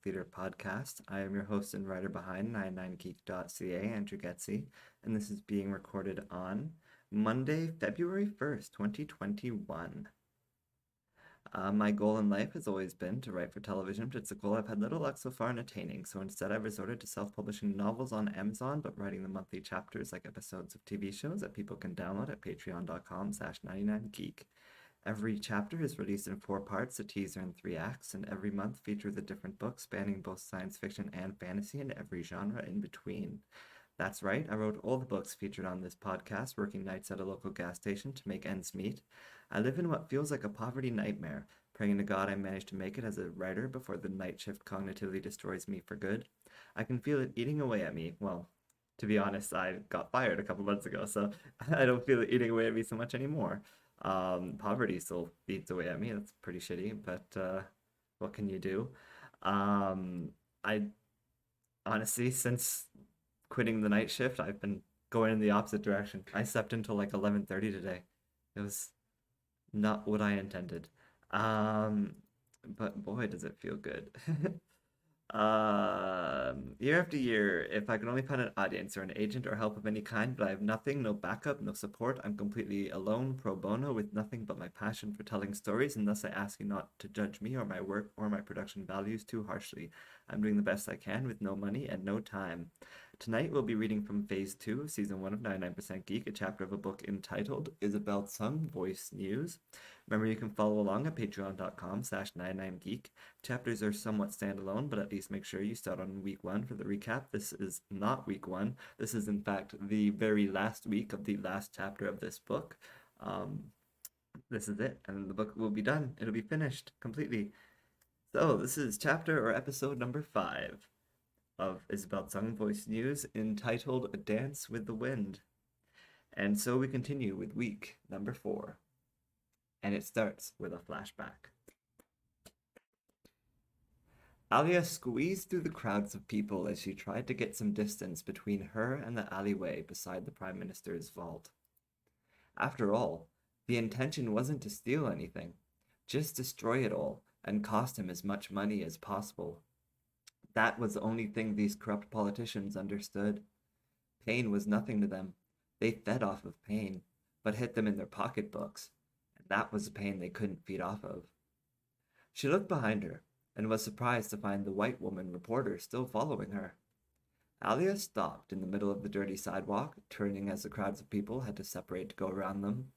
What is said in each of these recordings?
Theater podcast. I am your host and writer behind 99geek.ca, Andrew Geczy, and this is being recorded on Monday, February 1st, 2021. My goal in life has always been to write for television, but it's a goal I've had little luck so far in attaining, so instead I've resorted to self-publishing novels on Amazon, but writing the monthly chapters like episodes of TV shows that people can download at patreon.com/99geek. Every chapter is released in 4 parts, a teaser in 3 acts, and every month features a different book spanning both science fiction and fantasy and every genre in between. That's right, I wrote all the books featured on this podcast, working nights at a local gas station to make ends meet. I live in what feels like a poverty nightmare, praying to God I manage to make it as a writer before the night shift cognitively destroys me for good. I can feel it eating away at me. Well, to be honest, I got fired a couple months ago, so I don't feel it eating away at me so much anymore. Poverty still eats away at me. That's pretty shitty, but what can you do? I honestly, since quitting the night shift, I've been going in the opposite direction. I slept until like 11:30 today. It was not what I intended. But boy, does it feel good. Year after year, if I could only find an audience or an agent or help of any kind, but I have nothing, no backup, no support. I'm completely alone, pro bono, with nothing but my passion for telling stories, and thus I ask you not to judge me or my work or my production values too harshly. I'm doing the best I can with no money and no time. Tonight we'll be reading from Phase 2 of Season 1 of 99% Geek, a chapter of a book entitled Isabol Tseung Voice News. Remember, you can follow along at patreon.com/99geek. Chapters are somewhat standalone, but at least make sure you start on week 1 for the recap. This is not week 1. This is, in fact, the very last week of the last chapter of this book. This is it, and the book will be done. It'll be finished completely. So, this is chapter or episode number 5 of Isabol Tseung Voice News, entitled A Dance with the Wind. And so we continue with week number 4. And it starts with a flashback. Alia squeezed through the crowds of people as she tried to get some distance between her and the alleyway beside the Prime Minister's vault. After all, the intention wasn't to steal anything, just destroy it all and cost him as much money as possible. That was the only thing these corrupt politicians understood. Pain was nothing to them. They fed off of pain, but hit them in their pocketbooks, and that was the pain they couldn't feed off of. She looked behind her and was surprised to find the white woman reporter still following her. Alia stopped in the middle of the dirty sidewalk, turning as the crowds of people had to separate to go around them.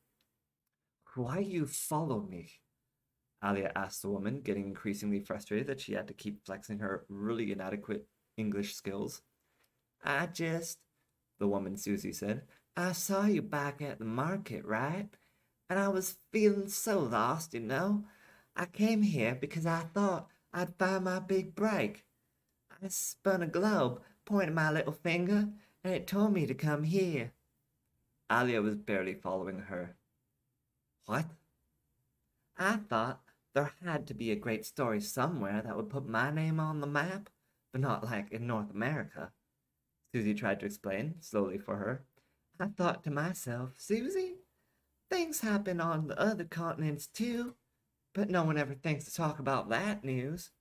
"Why you follow me?" Alia asked the woman, getting increasingly frustrated that she had to keep flexing her really inadequate English skills. The woman Susie said, "I saw you back at the market, right? And I was feeling so lost, you know. I came here because I thought I'd find my big break. I spun a globe, pointed my little finger, and it told me to come here." Alia was barely following her. "What?" "I thought there had to be a great story somewhere that would put my name on the map, but not like in North America," Susie tried to explain, slowly for her. "I thought to myself, Susie, things happen on the other continents too, but no one ever thinks to talk about that news."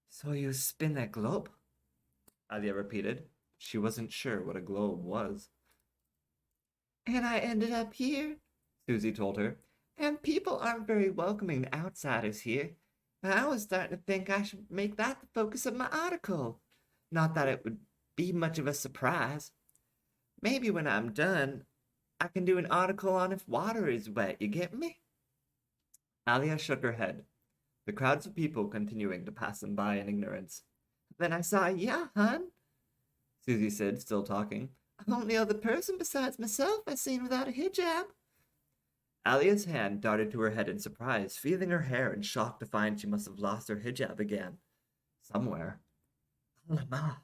"So you spin that globe?" Alia repeated. She wasn't sure what a globe was. "And I ended up here," Susie told her. "And people aren't very welcoming to outsiders here. And I was starting to think I should make that the focus of my article. Not that it would be much of a surprise. Maybe when I'm done, I can do an article on if water is wet, you get me?" Alia shook her head, the crowds of people continuing to pass them by in ignorance. "Then I saw ya, hun," Susie said, still talking. "I'm the only other person besides myself I seen without a hijab." Alia's hand darted to her head in surprise, feeling her hair and shocked to find she must have lost her hijab again. Somewhere. "Alama,"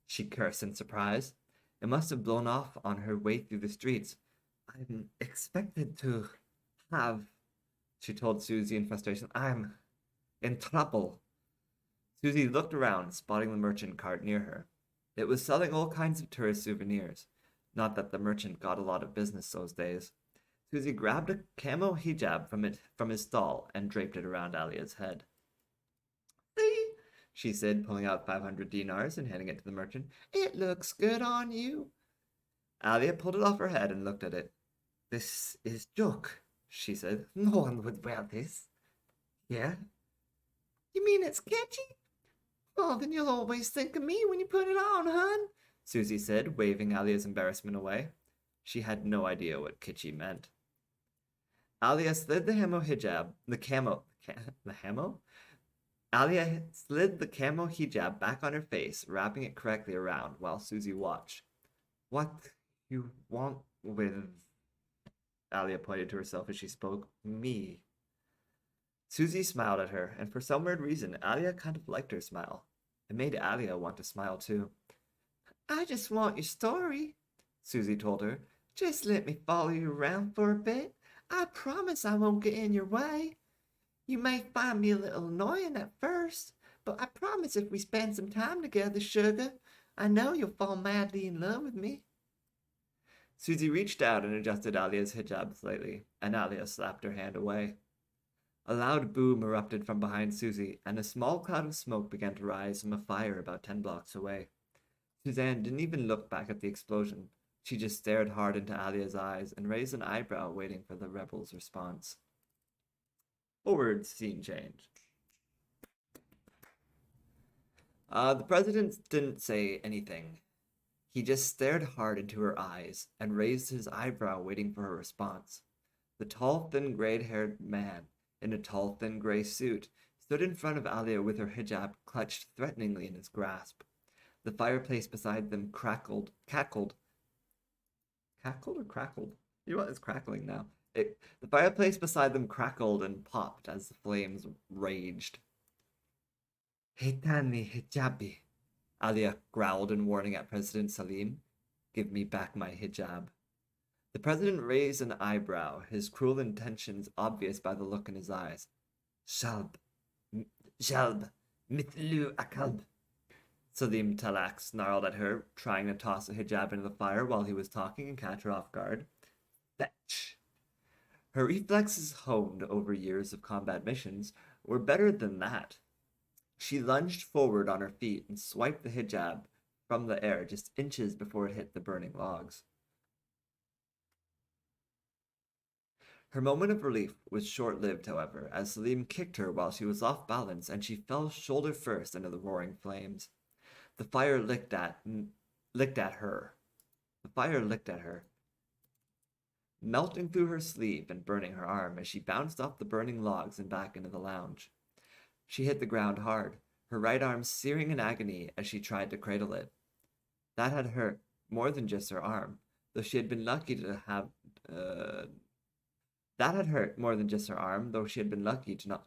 she cursed in surprise. It must have blown off on her way through the streets. "I'm expected to have," she told Susie in frustration. "I'm in trouble." Susie looked around, spotting the merchant cart near her. It was selling all kinds of tourist souvenirs. Not that the merchant got a lot of business those days. Susie grabbed a camo hijab from his stall and draped it around Alia's head. "See?" she said, pulling out 500 dinars and handing it to the merchant. It looks good on you. Alia pulled it off her head and looked at it. This is junk, she said. No one would wear this. Yeah? You mean it's kitschy? Well, then you'll always think of me when you put it on, hun, Susie said, waving Alia's embarrassment away. She had no idea what kitschy meant. Alia slid the Alia slid the camo hijab back on her face, wrapping it correctly around while Susie watched. What you want with... Alia pointed to herself as she spoke. Me. Susie smiled at her, and for some weird reason, Alia kind of liked her smile. It made Alia want to smile too. I just want your story, Susie told her. Just let me follow you around for a bit. I promise I won't get in your way. You may find me a little annoying at first, but I promise if we spend some time together, sugar, I know you'll fall madly in love with me. Susie reached out and adjusted Alia's hijab slightly, and Alia slapped her hand away. A loud boom erupted from behind Susie, and a small cloud of smoke began to rise from a fire about 10 blocks away. Suzanne didn't even look back at the explosion. She just stared hard into Alia's eyes and raised an eyebrow, waiting for the rebels' response. Forward scene change. The president didn't say anything. He just stared hard into her eyes and raised his eyebrow, waiting for her response. The tall, thin, gray-haired man in a tall, thin, gray suit stood in front of Alia with her hijab clutched threateningly in his grasp. The fireplace beside them cackled. Cackled or crackled? You know what? It's crackling now. The fireplace beside them crackled and popped as the flames raged. Hitani hijabi, Alia growled in warning at President Salim. Give me back my hijab. The president raised an eyebrow, his cruel intentions obvious by the look in his eyes. Jalb, mithlu akalb. Salim Talak snarled at her, trying to toss a hijab into the fire while he was talking and catch her off guard. Fetch. Her reflexes, honed over years of combat missions, were better than that. She lunged forward on her feet and swiped the hijab from the air just inches before it hit the burning logs. Her moment of relief was short-lived, however, as Salim kicked her while she was off balance and she fell shoulder first into the roaring flames. The fire licked at her. The fire licked at her, melting through her sleeve and burning her arm as she bounced off the burning logs and back into the lounge. She hit the ground hard, her right arm searing in agony as she tried to cradle it. That had hurt more than just her arm, though she had been lucky to have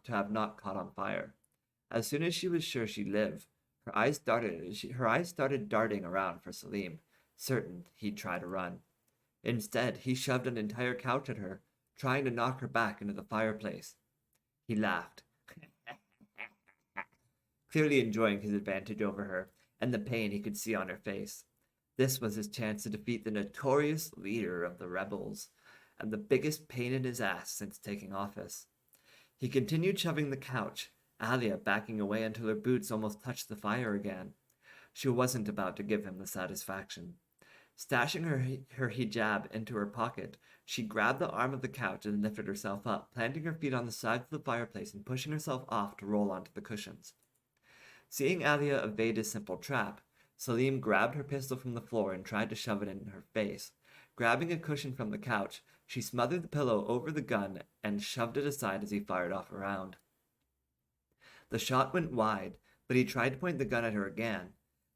have not caught on fire. As soon as she was sure she'd live, her eyes started darting around for Salim, certain he'd try to run. Instead, he shoved an entire couch at her, trying to knock her back into the fireplace. He laughed, clearly enjoying his advantage over her and the pain he could see on her face. This was his chance to defeat the notorious leader of the rebels, and the biggest pain in his ass since taking office. He continued shoving the couch, Alia backing away until her boots almost touched the fire again. She wasn't about to give him the satisfaction. Stashing her hijab into her pocket, she grabbed the arm of the couch and lifted herself up, planting her feet on the sides of the fireplace and pushing herself off to roll onto the cushions. Seeing Alia evade his simple trap, Salim grabbed her pistol from the floor and tried to shove it in her face. Grabbing a cushion from the couch, she smothered the pillow over the gun and shoved it aside as he fired off a round. The shot went wide, but he tried to point the gun at her again.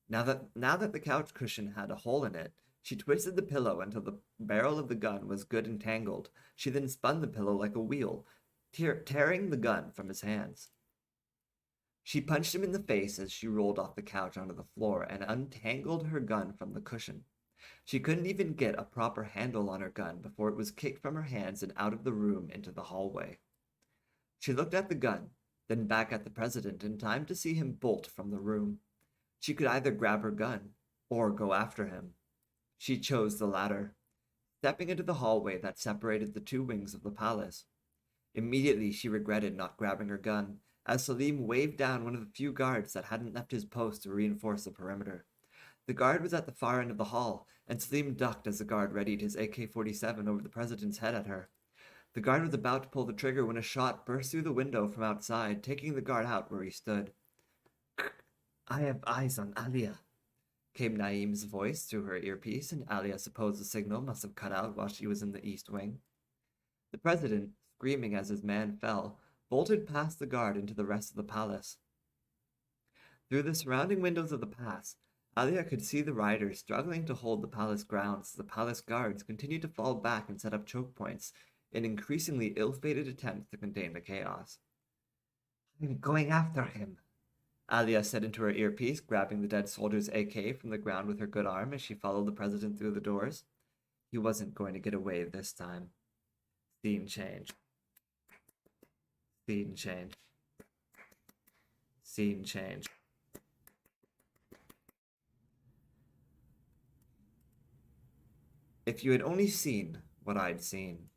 Now that the couch cushion had a hole in it, she twisted the pillow until the barrel of the gun was good and tangled. She then spun the pillow like a wheel, tearing the gun from his hands. She punched him in the face as she rolled off the couch onto the floor and untangled her gun from the cushion. She couldn't even get a proper handle on her gun before it was kicked from her hands and out of the room into the hallway. She looked at the gun, then back at the president in time to see him bolt from the room. She could either grab her gun or go after him. She chose the latter, stepping into the hallway that separated the two wings of the palace. Immediately she regretted not grabbing her gun, as Salim waved down one of the few guards that hadn't left his post to reinforce the perimeter. The guard was at the far end of the hall, and Salim ducked as the guard readied his AK-47 over the president's head at her. The guard was about to pull the trigger when a shot burst through the window from outside, taking the guard out where he stood. "I have eyes on Alia," came Naeem's voice through her earpiece, and Alia supposed the signal must have cut out while she was in the east wing. The president, screaming as his man fell, bolted past the guard into the rest of the palace. Through the surrounding windows of the pass, Alia could see the riders struggling to hold the palace grounds as the palace guards continued to fall back and set up choke points in increasingly ill-fated attempts to contain the chaos. "I'm going after him," Alia said into her earpiece, grabbing the dead soldier's AK from the ground with her good arm as she followed the president through the doors. He wasn't going to get away this time. Scene change. Scene change. Scene change. If you had only seen what I'd seen.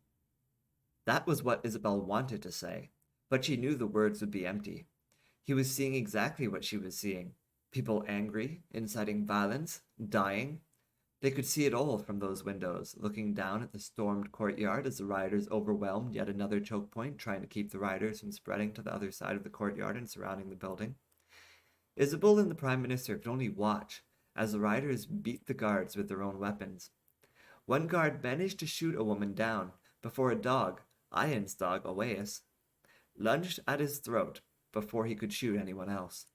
That was what Isabel wanted to say, but she knew the words would be empty. He was seeing exactly what she was seeing. People angry, inciting violence, dying. They could see it all from those windows, looking down at the stormed courtyard as the rioters overwhelmed yet another choke point, trying to keep the rioters from spreading to the other side of the courtyard and surrounding the building. Isabel and the Prime Minister could only watch as the rioters beat the guards with their own weapons. One guard managed to shoot a woman down before a dog, Ayan's dog, Oweis, lunged at his throat before he could shoot anyone else.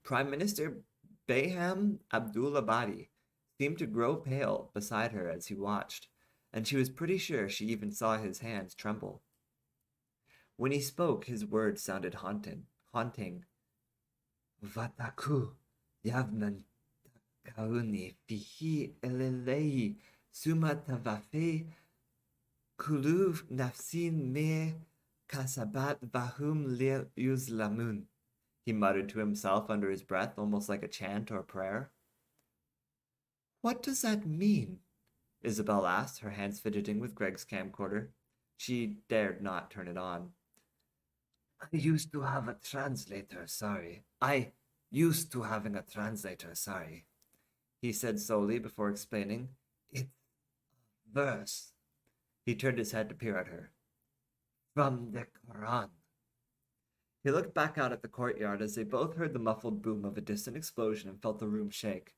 Prime Minister Baham Abdulabadi seemed to grow pale beside her as he watched, and she was pretty sure she even saw his hands tremble. When he spoke, his words sounded haunting. "Vataku yavnan kauni fihi elelei sumatavafe kuluv nafsin me kasabat vahum le yuzlamun," he muttered to himself under his breath, almost like a chant or prayer. "What does that mean?" Isabel asked, her hands fidgeting with Greg's camcorder. She dared not turn it on. I used to have a translator, sorry, he said slowly before explaining. "It's a verse." He turned his head to peer at her. "From the Quran." He looked back out at the courtyard as they both heard the muffled boom of a distant explosion and felt the room shake.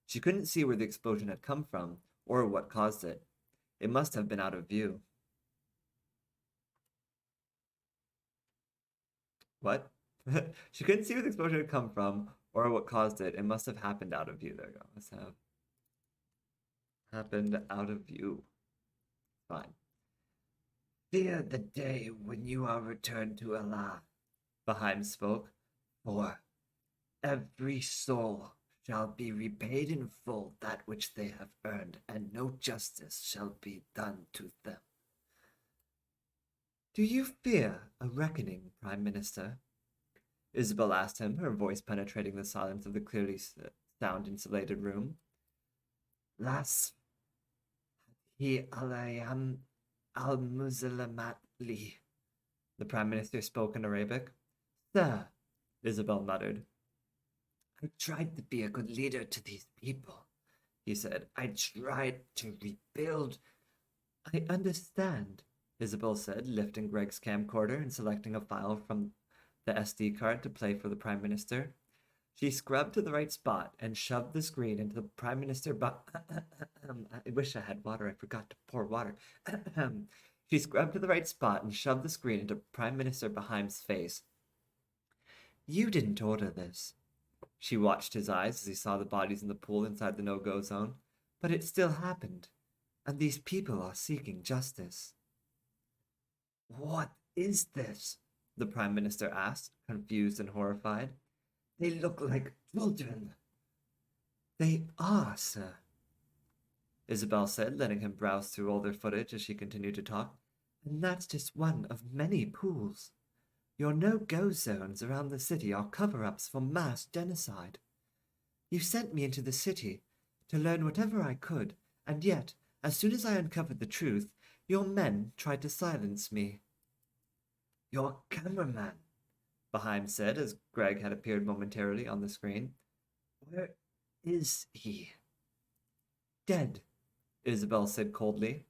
She couldn't see where the explosion had come from, or what caused it. It must have been out of view. What? She couldn't see where the explosion had come from, or what caused it. It must have happened out of view. There we go. Must have happened out of view. Fine. "Fear the day when you are returned to Allah," Baheim spoke, "for every soul shall be repaid in full that which they have earned, and no justice shall be done to them." "Do you fear a reckoning, Prime Minister?" Isabel asked him, her voice penetrating the silence of the clearly sound-insulated room. "Las he alayam al-Muslimatli," the Prime Minister spoke in Arabic. "Sir," Isabel muttered. "I tried to be a good leader to these people," he said. "I tried to rebuild." "I understand," Isabel said, lifting Greg's camcorder and selecting a file from the SD card to play for the Prime Minister. She scrubbed to the right spot and shoved the screen into the Prime Minister. I wish I had water. I forgot to pour water. She scrubbed to the right spot and shoved the screen into Prime Minister Baheim's face. "You didn't order this." She watched his eyes as he saw the bodies in the pool inside the no-go zone. "But it still happened, and these people are seeking justice." "What is this?" the Prime Minister asked, confused and horrified. "They look like children." "They are, sir," Isabel said, letting him browse through all their footage as she continued to talk. "And that's just one of many pools. Your no-go zones around the city are cover-ups for mass genocide. You sent me into the city to learn whatever I could, and yet, as soon as I uncovered the truth, your men tried to silence me." Your cameraman, Baheim said as Greg had appeared momentarily on the screen. Where is he? Dead, Isabel said coldly.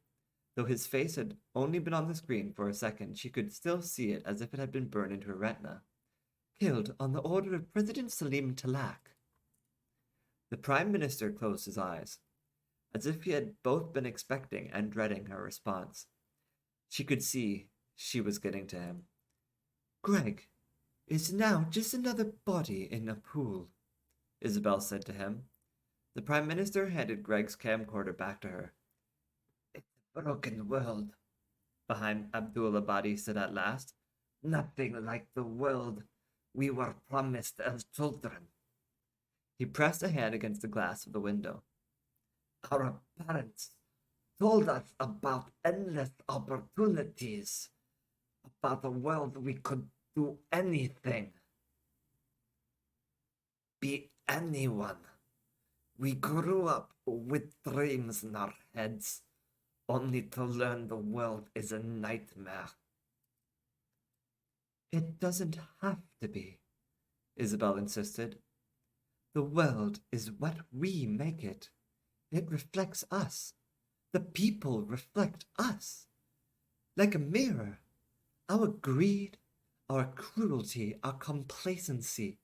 Though his face had only been on the screen for a second, she could still see it as if it had been burned into her retina. Killed on the order of President Salim Talak. The Prime Minister closed his eyes, as if he had both been expecting and dreading her response. She could see she was getting to him. Greg is now just another body in a pool, Isabel said to him. The Prime Minister handed Greg's camcorder back to her. It's a broken world, Baheim Abdul-Abadi said at last. Nothing like the world we were promised as children. He pressed a hand against the glass of the window. Our parents told us about endless opportunities, about a world we could do anything, be anyone. We grew up with dreams in our heads, only to learn the world is a nightmare. It doesn't have to be, Isabel insisted. The world is what we make it. It reflects us. The people reflect us. Like a mirror. Our greed, our cruelty, our complacency.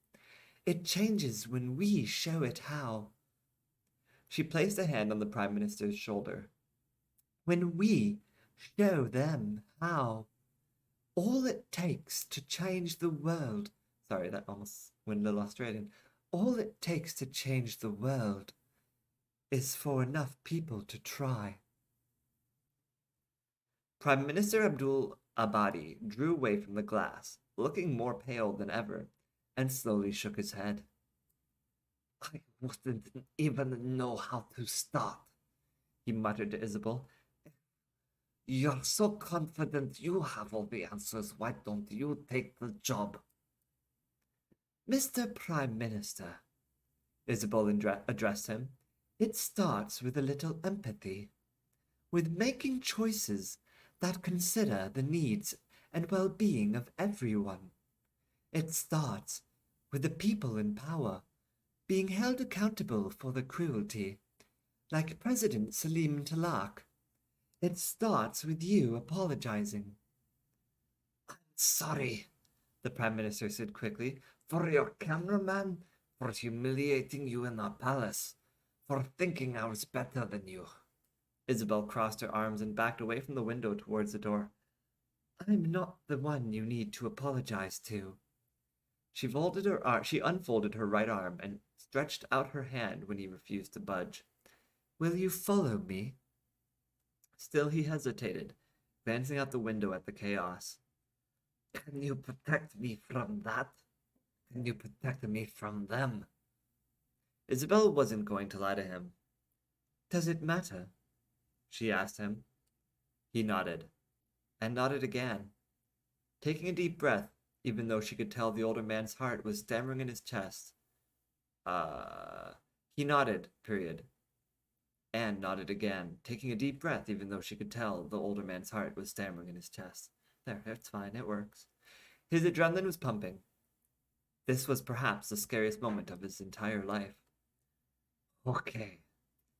It changes when we show it how. She placed a hand on the Prime Minister's shoulder. When we show them how. All it takes to change the world. Sorry, that almost went a little Australian. All it takes to change the world is for enough people to try. Prime Minister Abdul Abadi drew away from the glass, looking more pale than ever, and slowly shook his head. I wouldn't even know how to start, he muttered to Isabol. You're so confident you have all the answers. Why don't you take the job? Mr. Prime Minister, Isabol addressed him, it starts with a little empathy, with making choices that consider the needs and well-being of everyone. It starts with the people in power being held accountable for the cruelty, like President Salim Talak. It starts with you apologizing. I'm sorry, the Prime Minister said quickly, for your cameraman, for humiliating you in our palace, for thinking I was better than you. Isabel crossed her arms and backed away from the window towards the door. I'm not the one you need to apologize to. She unfolded her right arm and stretched out her hand when he refused to budge. Will you follow me? Still he hesitated, glancing out the window at the chaos. Can you protect me from that? Can you protect me from them? Isabel wasn't going to lie to him. Does it matter? She asked him. He nodded, and nodded again, taking a deep breath, even though she could tell the older man's heart was stammering in his chest. He nodded, period. Anne nodded again, taking a deep breath, even though she could tell the older man's heart was stammering in his chest. There, it's fine, it works. His adrenaline was pumping. This was perhaps the scariest moment of his entire life. Okay,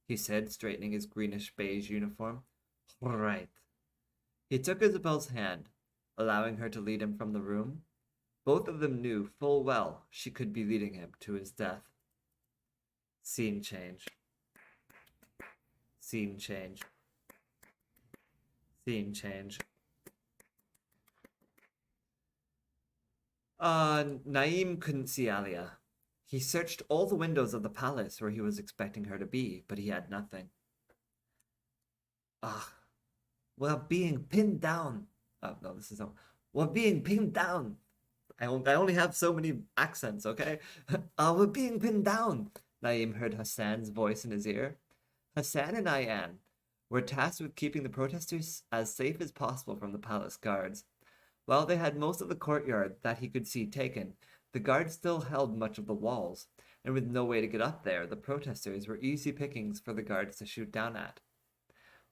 he said, straightening his greenish-beige uniform. Right. He took Isabel's hand, allowing her to lead him from the room. Both of them knew full well she could be leading him to his death. Scene change. Scene change. Scene change. Naeem couldn't see Alia. He searched all the windows of the palace where he was expecting her to be, but he had nothing. We're being pinned down. Oh, no, this is... We're being pinned down. I only have so many accents, okay? We're being pinned down. Naeem heard Hassan's voice in his ear. Hassan and Ayan were tasked with keeping the protesters as safe as possible from the palace guards. While they had most of the courtyard that he could see taken, the guards still held much of the walls, and with no way to get up there, the protesters were easy pickings for the guards to shoot down at.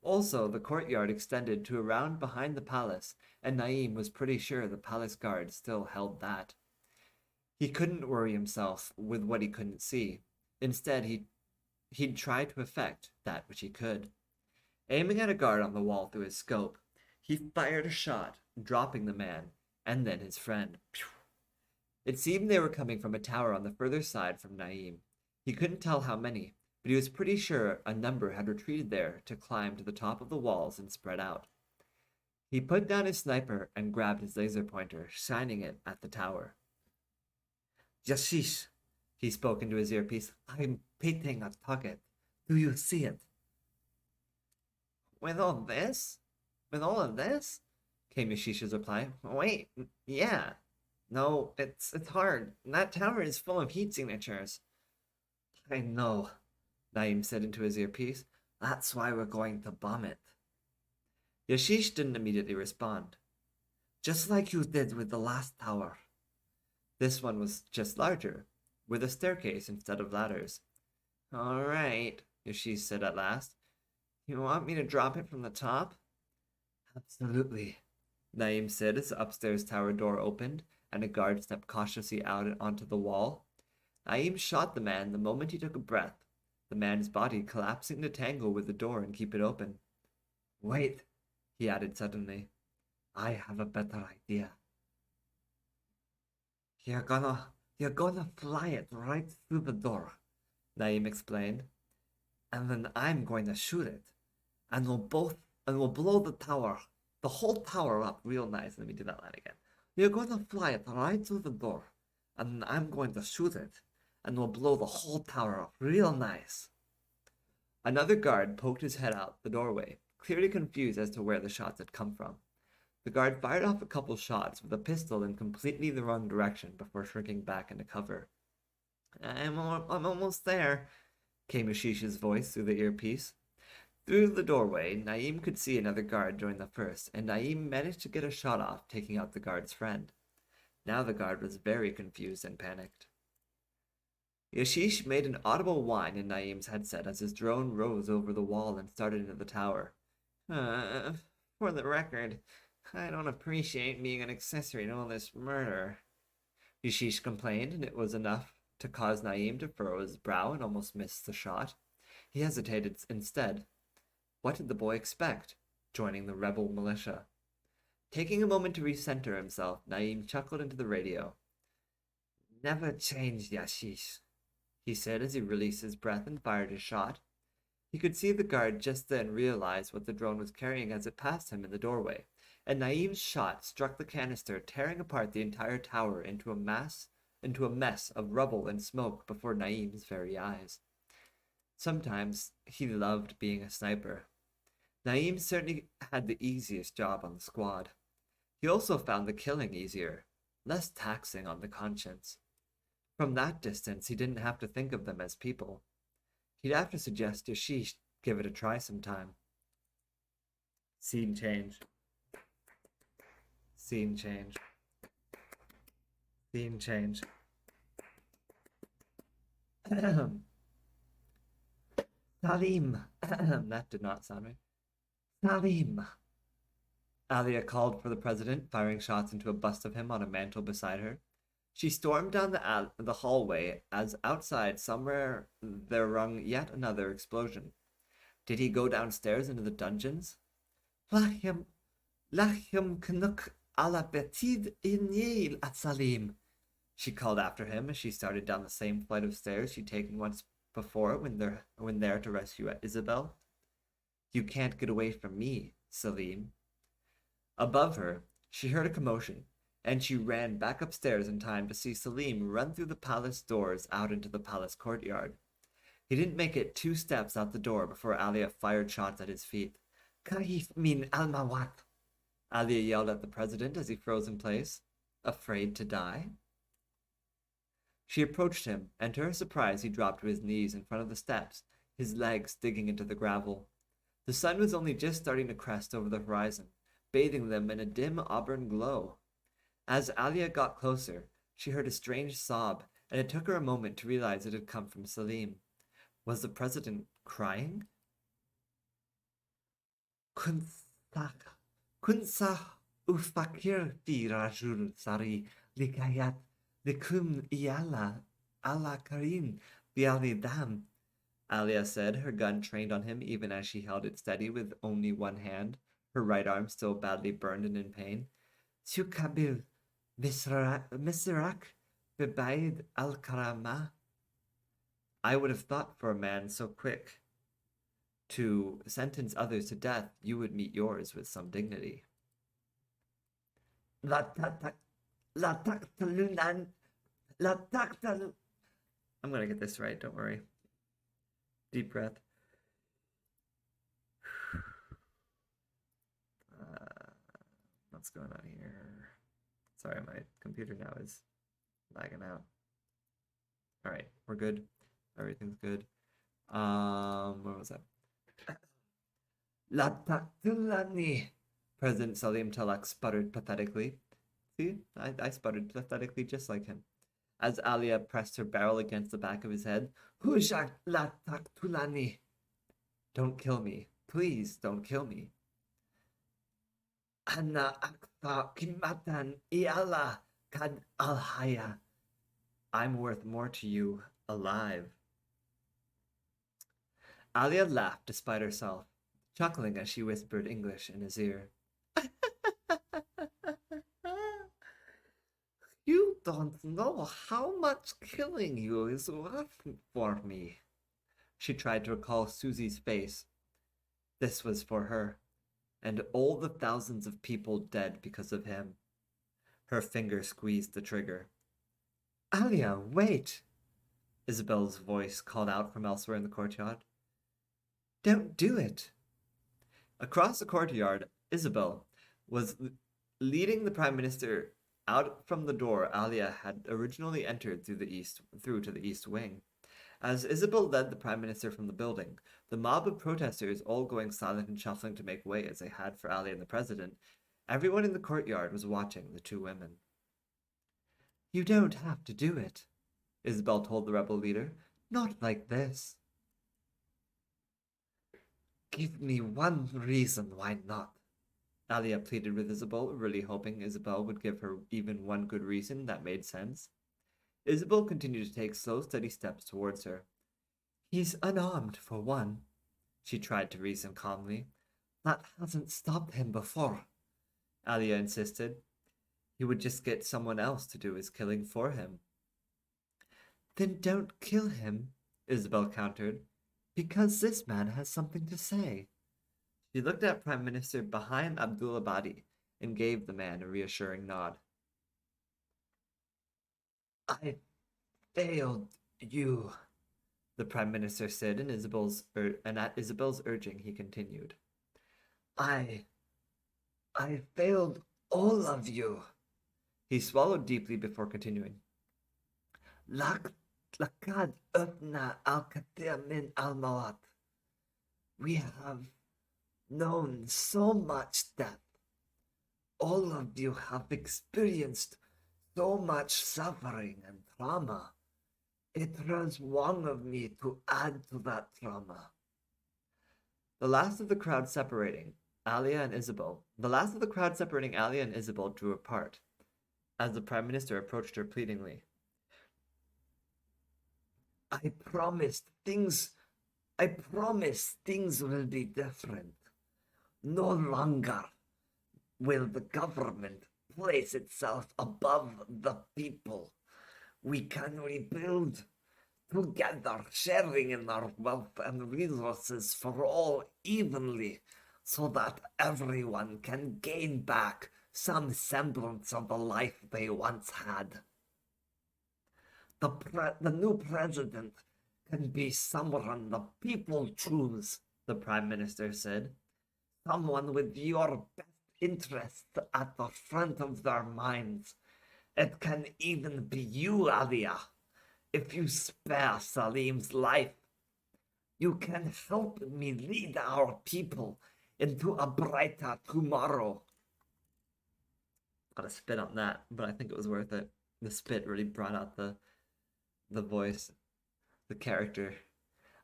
Also, the courtyard extended to around behind the palace, and Naim was pretty sure the palace guard still held that. He couldn't worry himself with what he couldn't see. Instead, he'd try to effect that which he could. Aiming at a guard on the wall through his scope, he fired a shot, dropping the man, and then his friend. It seemed they were coming from a tower on the further side from Naim. He couldn't tell how many, but he was pretty sure a number had retreated there to climb to the top of the walls and spread out. He put down his sniper and grabbed his laser pointer, shining it at the tower. Yashish, he spoke into his earpiece. I'm painting a target. Do you see it? With all this? With all of this? Came Yashish's reply. Wait, yeah. No, it's hard. That tower is full of heat signatures. I know, Naim said into his earpiece. That's why we're going to bomb it. Yashish didn't immediately respond. Just like you did with the last tower. This one was just larger, with a staircase instead of ladders. All right, Yashish said at last. You want me to drop it from the top? Absolutely, Naim said as the upstairs tower door opened and a guard stepped cautiously out onto the wall. Naim shot the man the moment he took a breath, the man's body collapsing to tangle with the door and keep it open. Wait, he added suddenly. I have a better idea. You're gonna fly it right through the door, Naim explained. And then I'm going to shoot it. And we'll blow the whole tower up real nice. Let me do that line again. You're going to fly it right through the door. And I'm going to shoot it. And we'll blow the whole tower up real nice. Another guard poked his head out the doorway, clearly confused as to where the shots had come from. The guard fired off a couple shots with a pistol in completely the wrong direction before shrinking back into cover. I'm almost there, came Ashish's voice through the earpiece. Through the doorway, Naim could see another guard join the first, and Naim managed to get a shot off, taking out the guard's friend. Now the guard was very confused and panicked. Yashish made an audible whine in Naim's headset as his drone rose over the wall and started into the tower. For the record, I don't appreciate being an accessory to all this murder, Yashish complained, and it was enough to cause Naim to furrow his brow and almost miss the shot. He hesitated instead. What did the boy expect? Joining the rebel militia. Taking a moment to recenter himself, Naim chuckled into the radio. Never change, Yashish, he said as he released his breath and fired his shot. He could see the guard just then realize what the drone was carrying as it passed him in the doorway, and Naim's shot struck the canister, tearing apart the entire tower into a mess of rubble and smoke before Naim's very eyes. Sometimes he loved being a sniper. Naim certainly had the easiest job on the squad. He also found the killing easier, less taxing on the conscience. From that distance, he didn't have to think of them as people. He'd have to suggest Yashish give it a try sometime. Scene change. Scene change. Scene change. Salim. That did not sound right. Salim. Alia called for the president, firing shots into a bust of him on a mantel beside her. She stormed down the hallway as outside somewhere there rung yet another explosion. Did he go downstairs into the dungeons? Lachem knuk ala betid inil at Salim, she called after him as she started down the same flight of stairs she'd taken once before when there to rescue Isabol. You can't get away from me, Salim. Above her, she heard a commotion, and she ran back upstairs in time to see Salim run through the palace doors out into the palace courtyard. He didn't make it 2 steps out the door before Alia fired shots at his feet. Kaif min al-mawat, Alia yelled at the president as he froze in place. Afraid to die? She approached him, and to her surprise he dropped to his knees in front of the steps, his legs digging into the gravel. The sun was only just starting to crest over the horizon, bathing them in a dim auburn glow. As Alia got closer, she heard a strange sob, and it took her a moment to realize it had come from Salim. Was the president crying? Kunsa, kunsa ufakir fi rajul sari likayat likum iala ala karin biali dam. Alia said, her gun trained on him even as she held it steady with only one hand, her right arm still badly burned and in pain. Sukabil misrak bebaid al-karama. I would have thought for a man so quick to sentence others to death, you would meet yours with some dignity. I'm gonna get this right, don't worry. Deep breath. What's going on here? Sorry, my computer now is lagging out. All right, we're good. Everything's good. Where was that? Lataktulani. President Salim Talak sputtered pathetically. See, I sputtered pathetically just like him. As Alia pressed her barrel against the back of his head, Hujak lataktulani. Don't kill me. Please don't kill me. Ana akta kimatan iala kad alhaya. I'm worth more to you alive. Alia laughed despite herself, chuckling as she whispered English in his ear. You don't know how much killing you is worth for me. She tried to recall Susie's face. This was for her, and all the thousands of people dead because of him. Her finger squeezed the trigger. Alia, wait! Isabel's voice called out from elsewhere in the courtyard. Don't do it! Across the courtyard, Isabel was leading the Prime Minister out from the door Alia had originally entered through to the east wing. As Isabel led the Prime Minister from the building, the mob of protesters all going silent and shuffling to make way as they had for Alia and the President, everyone in the courtyard was watching the two women. You don't have to do it, Isabel told the rebel leader. Not like this. Give me one reason why not, Alia pleaded with Isabel, really hoping Isabel would give her even one good reason that made sense. Isabel continued to take slow, steady steps towards her. He's unarmed, for one, she tried to reason calmly. That hasn't stopped him before, Alia insisted. He would just get someone else to do his killing for him. Then don't kill him, Isabel countered, because this man has something to say. She looked at Prime Minister behind Abdullah Badi and gave the man a reassuring nod. I failed you, the Prime Minister said, and at Isabel's urging he continued. I failed all of you. He swallowed deeply before continuing. Lakad ufna al-katir min al-mawat. We have known so much death. All of you have experienced so much suffering and trauma. It was wrong of me to add to that trauma. The last of the crowd separating Alia and Isabel drew apart as the Prime Minister approached her pleadingly. I promise things will be different. No longer will the government place itself above the people. We can rebuild together, sharing in our wealth and resources for all evenly, so that everyone can gain back some semblance of the life they once had. The new president can be someone the people choose, the Prime Minister said. Someone with your best interests at the front of their minds. It can even be you, Alia. If you spare Salim's life, you can help me lead our people into a brighter tomorrow. Got to spit on that, but I think it was worth it. The spit really brought out the voice, the character.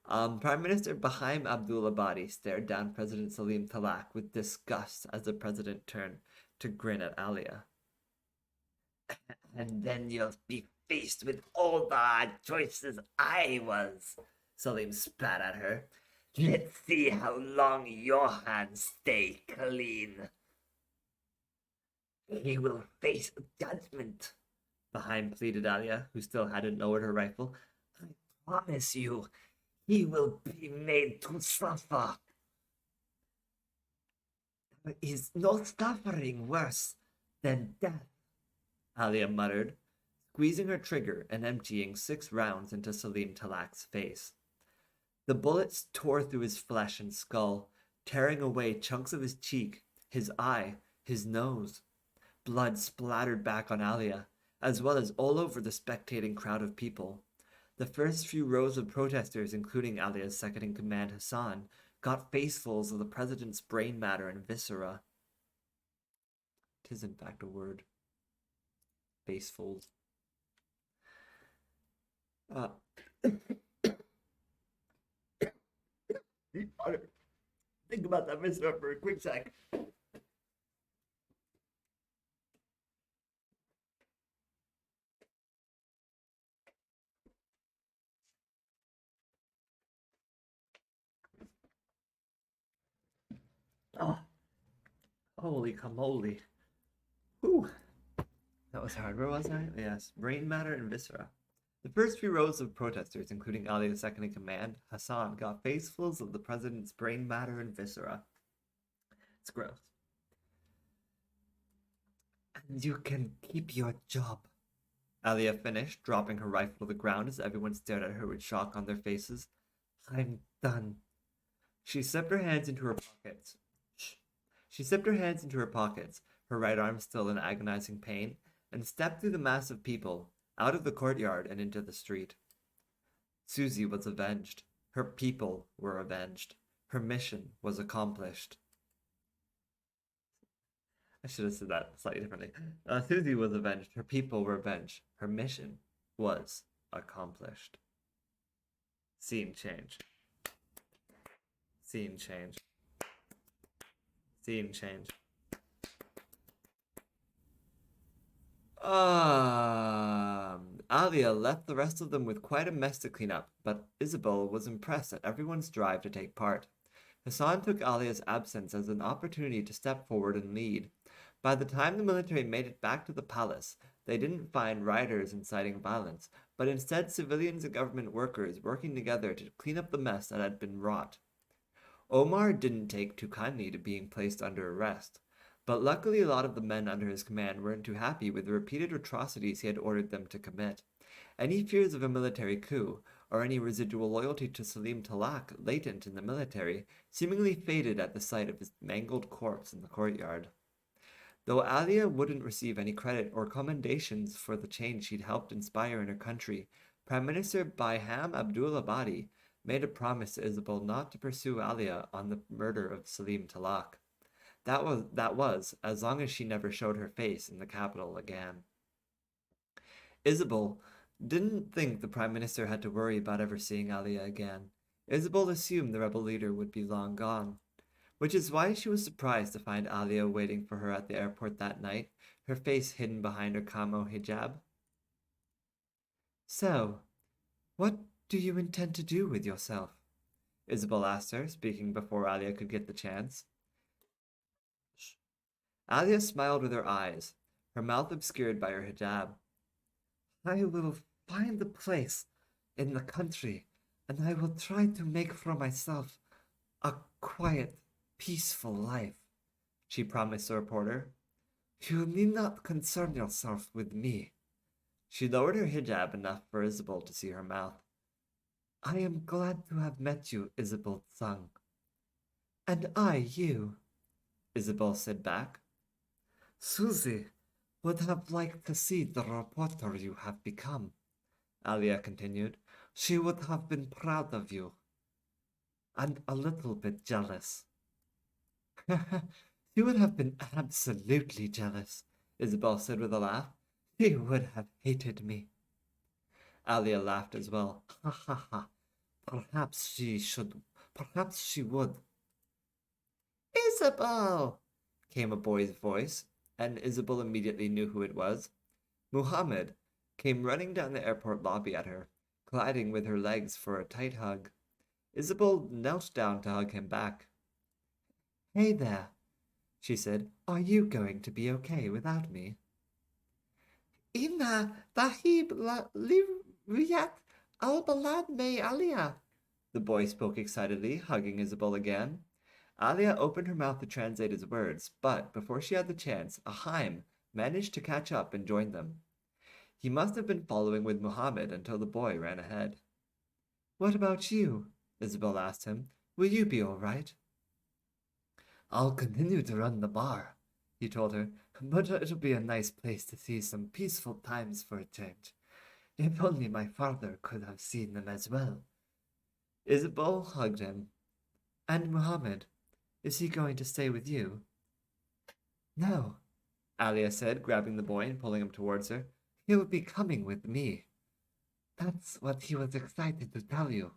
Prime Minister Bahaim Abdulabadi stared down President Salim Talak with disgust as the president turned to grin at Alia. And then you'll be faced with all the hard choices I was. Salim spat at her. Let's see how long your hands stay clean. He will face judgment, Bahaim pleaded Alia, who still hadn't lowered her rifle. I promise you, he will be made to suffer. There is no suffering worse than death, Alia muttered, squeezing her trigger and emptying 6 rounds into Salim Talak's face. The bullets tore through his flesh and skull, tearing away chunks of his cheek, his eye, his nose. Blood splattered back on Alia, as well as all over the spectating crowd of people. The first few rows of protesters, including Alia's second-in-command Hassan, got facefuls of the president's brain matter and viscera. 'Tis in fact a word. Facefuls. Think about that viscera for a quick sec. Oh, holy camole. Whew. That was hard. Where was I? Yes, brain matter and viscera. The first few rows of protesters, including Ali's second-in-command, Hassan, got facefuls of the president's brain matter and viscera. It's gross. And you can keep your job, Alia finished, dropping her rifle to the ground as everyone stared at her with shock on their faces. I'm done. She slipped her hands into her pockets. Her right arm still in agonizing pain, and stepped through the mass of people, out of the courtyard and into the street. Susie was avenged. Her people were avenged. Her mission was accomplished. I should have said that slightly differently. Susie was avenged. Her people were avenged. Her mission was accomplished. Scene change. Scene change. Scene change. Alia left the rest of them with quite a mess to clean up, but Isabol was impressed at everyone's drive to take part. Hassan took Alia's absence as an opportunity to step forward and lead. By the time the military made it back to the palace, they didn't find rioters inciting violence, but instead civilians and government workers working together to clean up the mess that had been wrought. Omar didn't take too kindly to being placed under arrest, but luckily a lot of the men under his command weren't too happy with the repeated atrocities he had ordered them to commit. Any fears of a military coup, or any residual loyalty to Salim Talak latent in the military, seemingly faded at the sight of his mangled corpse in the courtyard. Though Alia wouldn't receive any credit or commendations for the change she'd helped inspire in her country, Prime Minister Baiham Abdulabadi made a promise to Isabol not to pursue Alia on the murder of Salim Talak. That was, as long as she never showed her face in the capital again. Isabol didn't think the Prime Minister had to worry about ever seeing Alia again. Isabol assumed the rebel leader would be long gone, which is why she was surprised to find Alia waiting for her at the airport that night, her face hidden behind her camo hijab. So, what do you intend to do with yourself? Isabol asked her, speaking before Alia could get the chance. Alia smiled with her eyes, her mouth obscured by her hijab. I will find a place in the country, and I will try to make for myself a quiet, peaceful life, she promised the reporter. You need not concern yourself with me. She lowered her hijab enough for Isabol to see her mouth. I am glad to have met you, Isabol Tseung. And I you, Isabol said back. Susie would have liked to see the reporter you have become, Alia continued. She would have been proud of you. And a little bit jealous. She would have been absolutely jealous, Isabol said with a laugh. She would have hated me. Alia laughed as well. Ha ha ha. Perhaps she should. Perhaps she would. Isabel! Came a boy's voice, and Isabel immediately knew who it was. Muhammad came running down the airport lobby at her, gliding with her legs for a tight hug. Isabel knelt down to hug him back. Hey there, she said. Are you going to be okay without me? Inna Dahib Riyat Al Balad Me Alia. The boy spoke excitedly, hugging Isabel again. Alia opened her mouth to translate his words, but before she had the chance, a Haim managed to catch up and join them. He must have been following with Muhammad until the boy ran ahead. What about you? Isabel asked him. Will you be all right? I'll continue to run the bar, he told her, but it'll be a nice place to see some peaceful times for a change. If only my father could have seen them as well. Isabel hugged him. And Muhammad, is he going to stay with you? No, Alia said, grabbing the boy and pulling him towards her. He will be coming with me. That's what he was excited to tell you.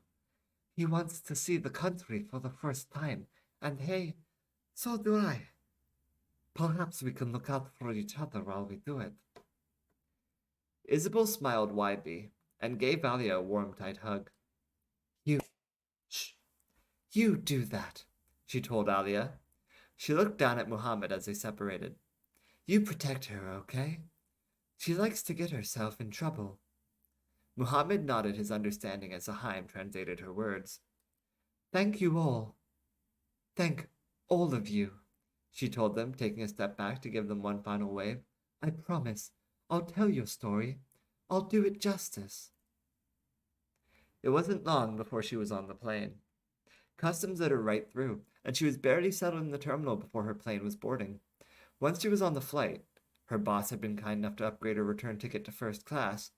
He wants to see the country for the first time, and hey, so do I. Perhaps we can look out for each other while we do it. Isabel smiled widely and gave Alia a warm, tight hug. Shh, you do that, she told Alia. She looked down at Muhammad as they separated. You protect her, okay? She likes to get herself in trouble. Muhammad nodded his understanding as Sahim translated her words. Thank you all. Thank all of you, she told them, taking a step back to give them one final wave. I promise, I'll tell your story. I'll do it justice. It wasn't long before she was on the plane. Customs let her right through, and she was barely settled in the terminal before her plane was boarding. Once she was on the flight, her boss had been kind enough to upgrade her return ticket to first class.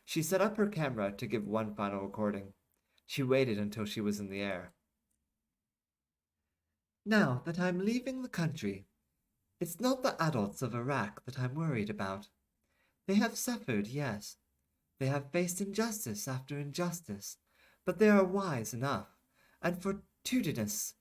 She set up her camera to give one final recording. She waited until she was in the air. Now that I'm leaving the country, it's not the adults of Iraq that I'm worried about. They have suffered, yes. They have faced injustice after injustice, but they are wise enough, and fortitudinous.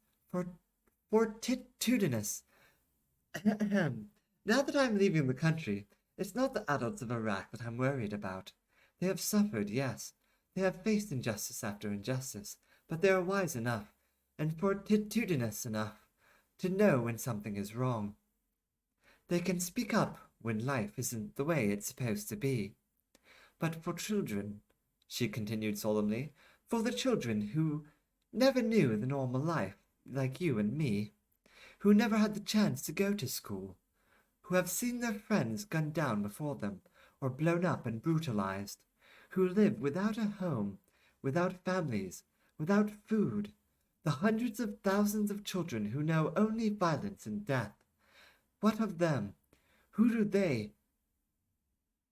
Now that I'm leaving the country, it's not the adults of Iraq that I'm worried about. They have suffered, yes. They have faced injustice after injustice, but they are wise enough, and fortitudinous enough, to know when something is wrong. They can speak up when life isn't the way it's supposed to be. But for children, she continued solemnly, for the children who never knew the normal life, like you and me, who never had the chance to go to school, who have seen their friends gunned down before them, or blown up and brutalized, who live without a home, without families, without food, the hundreds of thousands of children who know only violence and death. What of them? Who do they?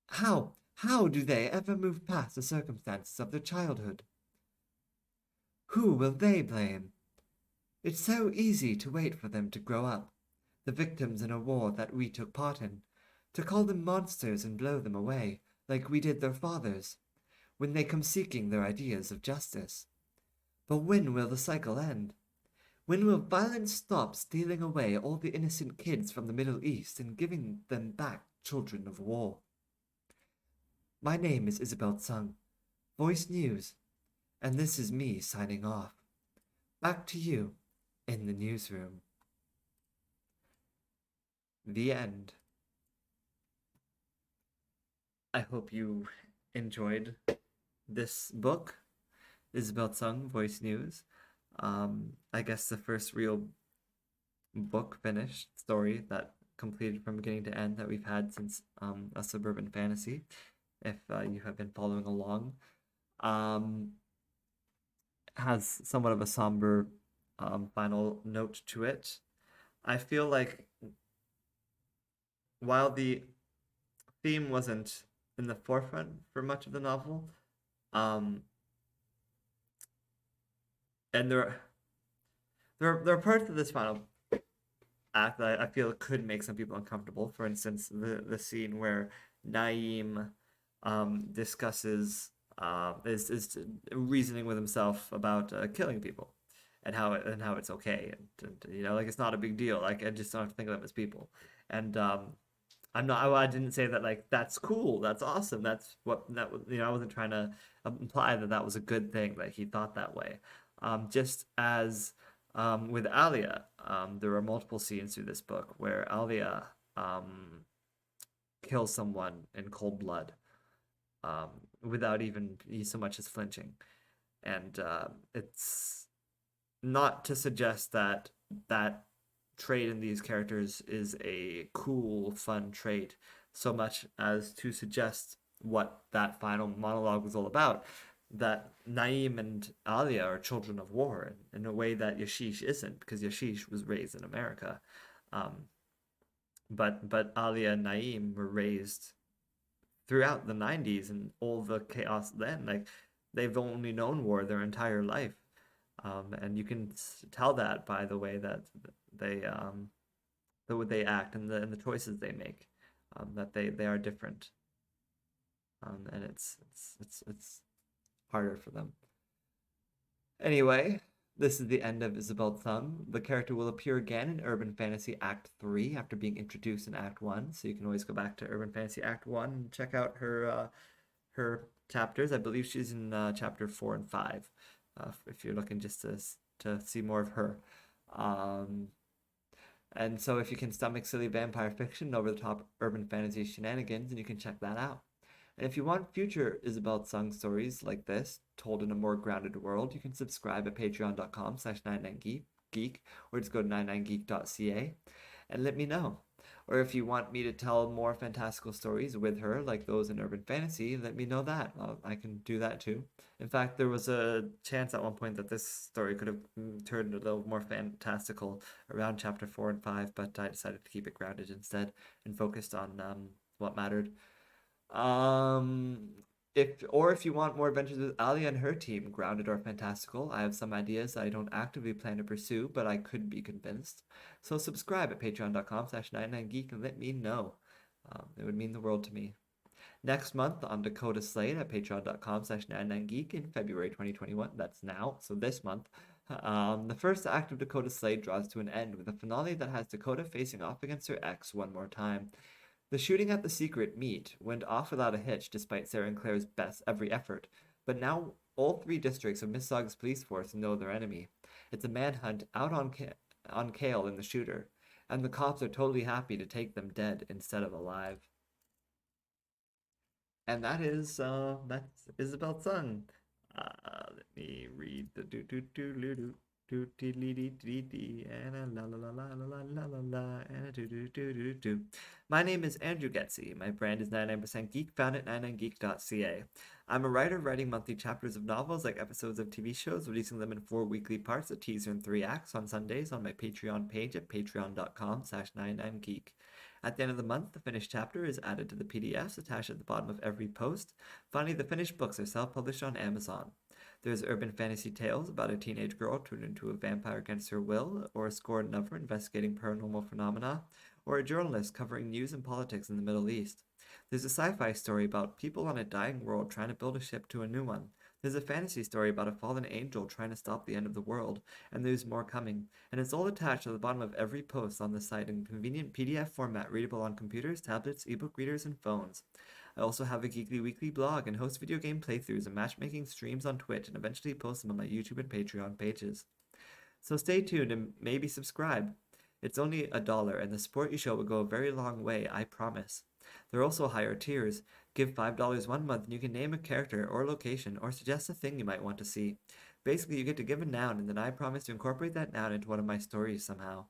How do they ever move past the circumstances of their childhood? Who will they blame? It's so easy to wait for them to grow up, the victims in a war that we took part in, to call them monsters and blow them away, like we did their fathers, when they come seeking their ideas of justice. But when will the cycle end? When will violence stop stealing away all the innocent kids from the Middle East and giving them back children of war? My name is Isabol Tseung, Voice News, and this is me signing off. Back to you in the newsroom. The end. I hope you enjoyed this book, Isabol Tseung, Voice News. I guess the first real book finished story that completed from beginning to end that we've had since A Suburban Fantasy, if you have been following along. Has somewhat of a somber final note to it. I feel like while the theme wasn't in the forefront for much of the novel, and there are parts of this final act that I feel could make some people uncomfortable. For instance, the scene where Naeem discusses is reasoning with himself about killing people and how it's okay and you know like it's not a big deal. Like I just don't have to think of them as people. And I didn't say that like that's cool, that's awesome, that's what that you know I wasn't trying to imply that that was a good thing that he thought that way. Just as with Alia, there are multiple scenes through this book where Alia kills someone in cold blood um, without even so much as flinching. And it's not to suggest that that trait in these characters is a cool, fun trait, so much as to suggest what that final monologue was all about. That Naeem and Alia are children of war in a way that Yashish isn't, because Yashish was raised in America. Um, but Alia and Naeem were raised throughout the 90s and all the chaos then. Like they've only known war their entire life. And you can tell that by the way that they the way they act and the choices they make, that they are different, and it's harder for them. Anyway, this is the end of Isabel Tseung. The character will appear again in Urban Fantasy Act 3 after being introduced in Act 1, so you can always go back to Urban Fantasy Act 1 and check out her chapters. I believe she's in chapter 4 and 5, if you're looking just to see more of her. Um, and so if you can stomach silly vampire fiction, over the top urban fantasy shenanigans, then you can check that out. And if you want future Isabel Tsung stories like this, told in a more grounded world, you can subscribe at patreon.com/99geek, or just go to 99geek.ca and let me know. Or if you want me to tell more fantastical stories with her, like those in urban fantasy, let me know that. I can do that too. In fact, there was a chance at one point that this story could have turned a little more fantastical around chapter 4 and 5, but I decided to keep it grounded instead and focused on what mattered. Um, if you want more adventures with Ali and her team, grounded or fantastical, I have some ideas I don't actively plan to pursue, but I could be convinced. So subscribe at patreon.com/99geek and let me know. It would mean the world to me. Next month on Dakota Slade at patreon.com/99geek in February 2021. That's now, so this month. The first act of Dakota Slade draws to an end with a finale that has Dakota facing off against her ex one more time. The shooting at the secret meet went off without a hitch despite Sarah and Claire's best every effort, but now all three districts of Mississauga's police force know their enemy. It's a manhunt out on Kale and the shooter, and the cops are totally happy to take them dead instead of alive. And that's Isabel Tsung. Let me read the do do do do do do dee dee dee dee dee and a la la la la la la la la and a do do do do do. My name is Andrew Geczy. My brand is 99% Geek, found at 99geek.ca. I'm a writer writing monthly chapters of novels like episodes of TV shows, releasing them in 4 weekly parts, a teaser and 3 acts on Sundays on my Patreon page at patreon.com/99geek. At the end of the month, the finished chapter is added to the PDFs attached at the bottom of every post. Finally, the finished books are self-published on Amazon. There's urban fantasy tales about a teenage girl turned into a vampire against her will, or a scorned lover investigating paranormal phenomena, or a journalist covering news and politics in the Middle East. There's a sci-fi story about people on a dying world trying to build a ship to a new one. There's a fantasy story about a fallen angel trying to stop the end of the world, and there's more coming. And it's all attached at the bottom of every post on the site in convenient PDF format readable on computers, tablets, ebook readers, and phones. I also have a Geekly Weekly blog and host video game playthroughs and matchmaking streams on Twitch and eventually post them on my YouTube and Patreon pages. So stay tuned and maybe subscribe. It's only $1 and the support you show will go a very long way, I promise. There are also higher tiers. Give $5 one month and you can name a character or location or suggest a thing you might want to see. Basically, you get to give a noun and then I promise to incorporate that noun into one of my stories somehow.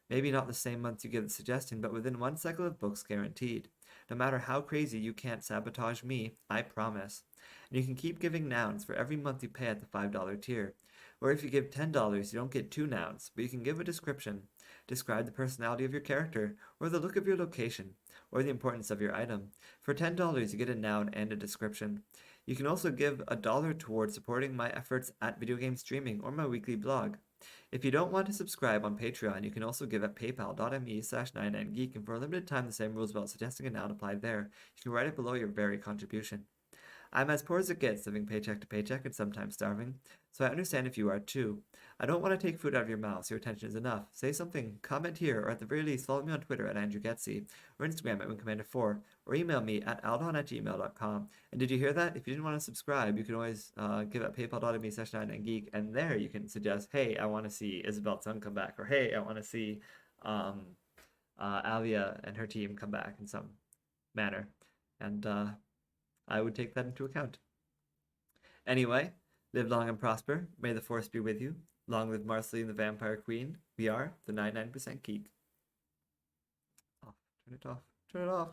Maybe not the same month you give the suggestion, but within one cycle of books guaranteed. No matter how crazy, you can't sabotage me, I promise. And you can keep giving nouns for every month you pay at the $5 tier. Or if you give $10, you don't get 2 nouns, but you can give a description. Describe the personality of your character, or the look of your location, or the importance of your item. For $10, you get a noun and a description. You can also give $1 towards supporting my efforts at video game streaming or my weekly blog. If you don't want to subscribe on Patreon, you can also give at paypal.me/99geek, and for a limited time the same rules about suggesting a noun apply there. You can write it below your very contribution. I'm as poor as it gets, living paycheck to paycheck and sometimes starving, so I understand if you are too. I don't want to take food out of your mouth, so your attention is enough. Say something, comment here, or at the very least, follow me on Twitter at Andrew Geczy, or Instagram at WingcommanderIV, or email me at aldon@gmail.com. And did you hear that? If you didn't want to subscribe, you can always give at paypal.me/99geek, and there you can suggest, hey, I want to see Isabol Tseung come back, or hey, I want to see Alia and her team come back in some manner. And I would take that into account. Anyway, live long and prosper. May the force be with you. Long live Marceline the Vampire Queen. We are the 99% Geek. Off. Turn it off. Turn it off.